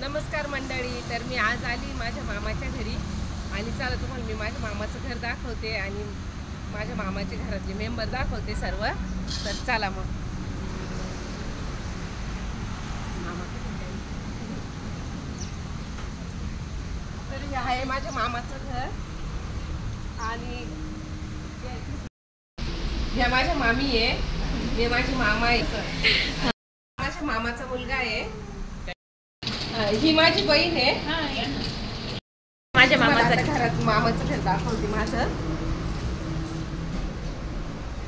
नमस्कार मंडळी. तर मी आज आली माझ्या मामाच्या घरी आणि चला तुम्हाला मी माझ्या मामाचं घर दाखवते आणि माझ्या मामाच्या घरातले मेंबर दाखवते सर्व. तर चला मग. तर हे आहे माझ्या मामाचं घर आणि हे माझ्या मामी आहे, हे माझी मामा आहे, माझ्या मामाचा मुलगा आहे, ही माझी बहीण आहे. माझ्या मामाच्या घरात मामाचं घर दाखवते माझं.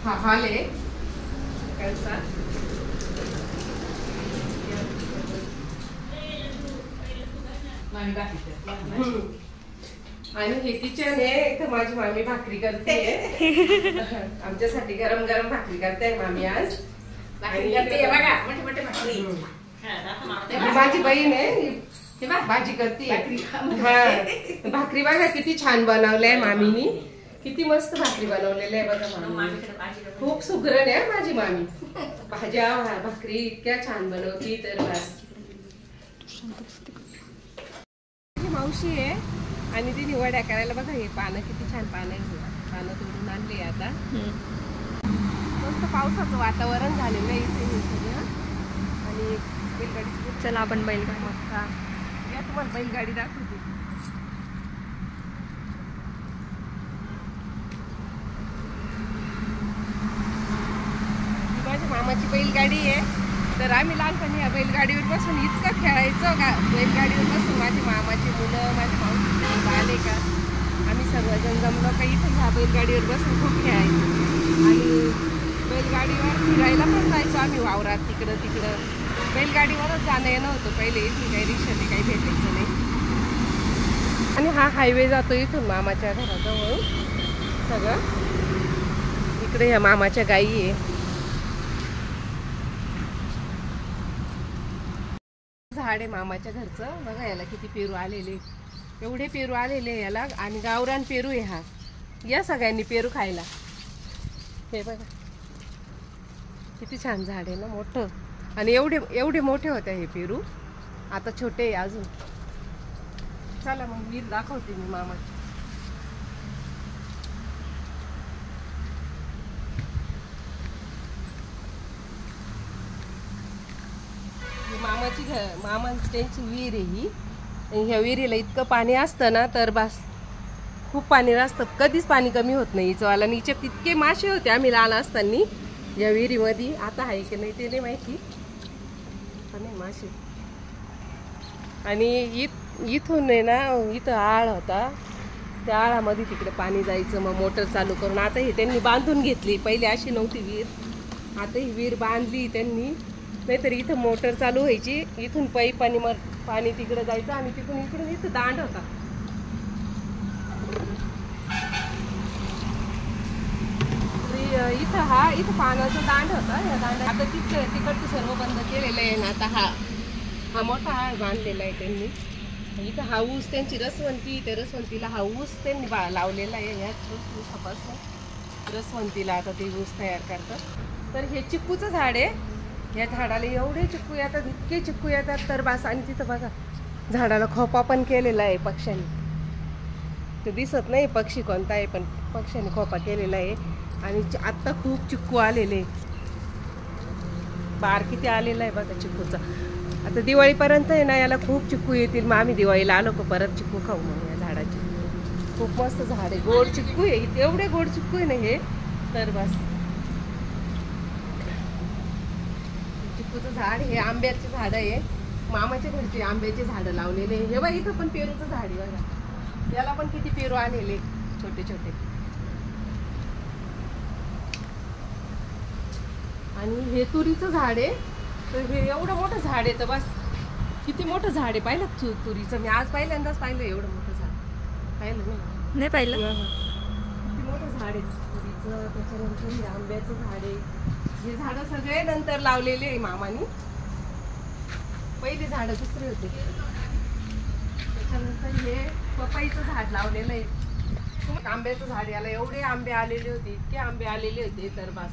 हा हॉल आहे कळसा. आणि हे किचन आहे. इथं माझी मामी भाकरी करते आमच्यासाठी गरम गरम भाकरी करते मामी आज. माझी बहीण आहे, भाजी करते. भाकरी बघा किती छान बनवलंय मामीनी, किती मस्त भाकरी बनवलेलं आहे बघा मामी. खूप सुगरण आहे माझी मामी. भाज्या भाकरी इतक्या छान बनवती. तर बस मावशी आहे आणि ती निवड्या करायला बघा. हे पानं किती छान पानं आहे, पानं तोडून आणले आता. मस्त पावसाचं वातावरण झालेलं आहे इथे सगळं. आणि बैलगाडी, चला आपण बैलगाडी मस्त या तुम्हाला बैलगाडी दाखवते. माझ्या मामाची बैलगाडी आहे. तर आम्ही लहानपणी या बैलगाडीवर बसून इतकं खेळायचो का. बैलगाडीवर बसून माझी मामाची मुलं, माझी मावशीची मुलं आले का आम्ही सर्वजण जमलो का इथे ह्या बैलगाडीवर बसून खूप खेळायचो. आणि बैलगाडीवर फिरायला पण जायचो आम्ही वावरात तिकडं तिकडं. बैलगाडीवरच जाणं येणं होतं पहिले. इथे काही रिक्षाने काही भेटायचं नाही. आणि हा हायवे जातो इथून मामाच्या घराजवळ सगळं. इकडे ह्या मामाच्या गायी आहे. झाड आहे मामाच्या घरचं बघा. याला किती पेरू आलेले, एवढे पेरू आलेले याला. आणि गावरान पेरू आहे हा. या सगळ्यांनी पेरू खायला. हे बघा किती छान झाड आहे ना, मोठं. आणि एवढे एवढे मोठे होते हे पेरू. आता छोटे आहे अजून. चला मग विहीर दाखवते मी मामाची. त्यांची विहीर आहे ही. ह्या विहिरीला इतकं पाणी असतं ना, तर बस खूप पाणी असतं. कधीच पाणी कमी होत नाही हिचवाला. हिच्यात इतके मासे होते आम्ही लहान असताना या विहिरीमध्ये. आता आहे की नाही ते नाही माहिती, पण नाही मासे. आणि इथून आहे ना, इथं आळ होता, त्या आळामध्ये तिकडे पाणी जायचं. मग मोटर चालू करून आता ही त्यांनी बांधून घेतली. पहिले अशी नव्हती विहीर, आता ही विहीर बांधली त्यांनी. नाहीतर इथं मोटर चालू व्हायची, इथून पाईप आणि मग पाणी तिकडे जायचं. आणि तिथून इकडून इथं दांड होता. इथं पाण्याचा दांड होता. या दांड आता तिकडचं सर्व बंद केलेलं आहे ना. आता हा मोठा आळ बांधलेला आहे त्यांनी. इथं हा ऊस त्यांची रसवंती, त्या रसवंतीला हा ऊस त्यांनी लावलेला आहे. ह्याच ऊसापासून रसवंतीला आता ते ऊस तयार करतात. तर हे चिक्कूचं झाड आहे. या झाडाला एवढे चिक्कू येतात, इतके चिक्कू येतात तर बस. आणि तिथं बघा झाडाला खोपा पण केलेला आहे पक्ष्यांनी. ते दिसत नाही पक्षी कोणता आहे, पण पक्ष्यांनी खोपा केलेला आहे. आणि आत्ता खूप चिक्कू आलेले, बार किती आलेला आहे बघा चिक्कूचा. आता दिवाळीपर्यंत आहे ना याला खूप चिक्कू येतील. मग आम्ही दिवाळीला आलो का परत चिक्कू खाऊ मग या झाडाचे. खूप मस्त झाड आहे, गोड चिक्कू आहे. एवढे गोड चिक्कू आहे ना हे, तर बस. चिक्कूचं झाड, हे आंब्याचे झाड आहे. मामाच्या घरचे आंब्याचे झाडं लावलेले. हे बघा इथं पण पेरूचं झाड आहे बघा. याला पण किती पेरू आलेले छोटे छोटे. आणि हे तुरीचं झाड आहे. तर हे एवढं मोठं झाड आहे. तर बस किती मोठं झाड आहे पाहिलं तुरीचं. मी आज पहिल्यांदाच पाहिलं एवढं मोठं झाड. पाहिलं नाही पाहिलं. किती मोठं झाड आहे तुरीचं. त्याच्यानंतर हे आंब्याचं झाड आहे. हे झाडं सगळे नंतर लावलेले आहे मामानी. पहिले झाडं दुसरे होते. त्याच्यानंतर हे पपईचं झाड लावलेलं आहे. आंब्याचं झाड. याला एवढे आंबे आलेले होते, इतके आंबे आलेले होते तर बस.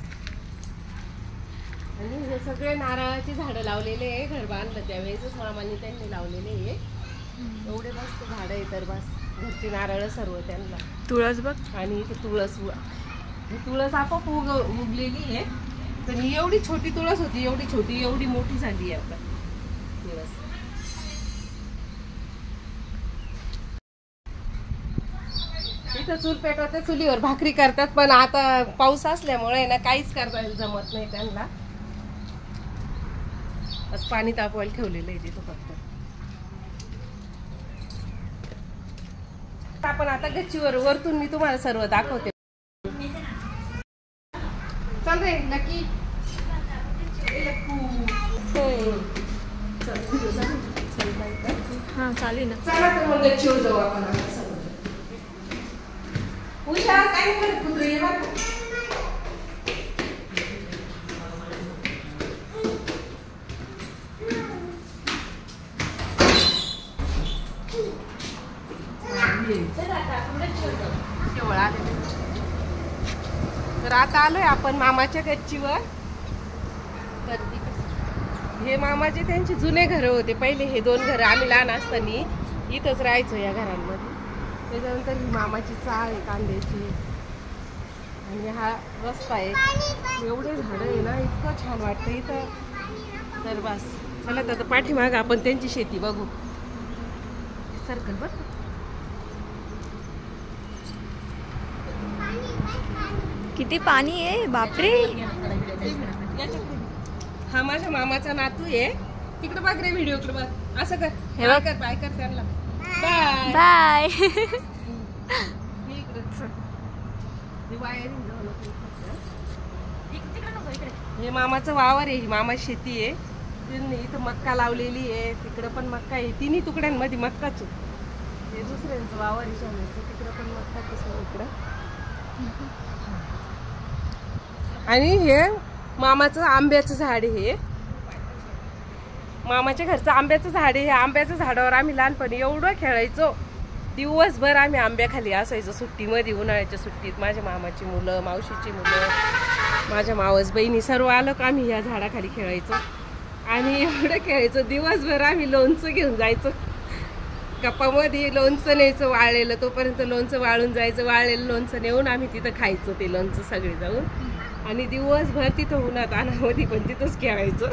आणि हे सगळे नारळाची झाडं लावलेले आहे. घर बांधलं त्यावेळेसच मामांनी त्यांनी लावलेले आहे. एवढे मस्त झाडं आहे तर बस घरची नारळ सर्व त्यांना. तुळस बघ. आणि इथे तुळस, तुळस आपोआप उगलेली आहे. पण ही एवढी छोटी तुळस होती, एवढी छोटी एवढी मोठी झाली आहे आता तुळस. इथं चूल पेटवते, चुलीवर भाकरी करतात. पण आता पाऊस असल्यामुळे ना काहीच करता जमत नाही त्यांना. बस पाणी तापवायला ठेवलेलं आहे तिथं फक्त. आपण आता गच्चीवर वरतून मी तुम्हाला सर्व दाखवते. चल रे नक्की. हा चालेल ना. चला तर मग गच्चीवर जाऊ आपण. उषा काय करत कुत्रे ये बघ. तर आता आलोय आपण मामाच्या गच्चीवर. तर हे मामाचे त्यांचे जुने घर होते पहिले. हे 2 घर आम्ही लहान असताना इथंच राहायचो या घरांमध्ये. त्याच्यानंतर ही मामाची चाळ आहे कांद्याची. आणि हा रस्ता आहे. एवढे झाडं आहे ना, इतकं छान वाटतं इथं. तर बस चला तर पाठीमाग आपण त्यांची शेती बघू. सर्कल बघ. किती पाणी आहे बापरे. हा माझ्या मामाचा नातू आहे. तिकडे बघ रे व्हिडिओ कडे बघ. असं कर. हे बघ. बाय कर त्यांना. Bye bye. हे मामाचं वावर आहे. ही मामा शेती आहे. त्यांनी इथं मक्का लावलेली आहे. तिकडं पण मक्का आहे. 3 तुकड्यांमध्ये मक्काच. हे दुसऱ्यांचं वावर आहे सोन्याचं. तिकडं पण मक्काच इकडं. आणि हे मामाचं आंब्याचं झाड आहे. मामाच्या घरचं आंब्याचं झाड आहे. आंब्याच्या झाडावर आम्ही लहानपणी एवढं खेळायचो. दिवसभर आम्ही आंब्याखाली असायचो सुट्टीमध्ये. उन्हाळ्याच्या सुट्टीत माझ्या मामाची मुलं, मावशीची मुलं, माझ्या मावस बहिणी सर्व आलं का आम्ही या झाडाखाली खेळायचो. आणि एवढं खेळायचो दिवसभर. आम्ही लोणचं घेऊन जायचो. कपामध्ये लोणचं न्यायचं वाळलेलं. तोपर्यंत लोणचं वाळून जायचं. वाळलेलं लोणचं नेऊन आम्ही तिथं खायचो ते लोणचं सगळे जाऊन. आणि दिवसभर तिथं उन्हात अनामध्ये पण तिथंच खेळायचो.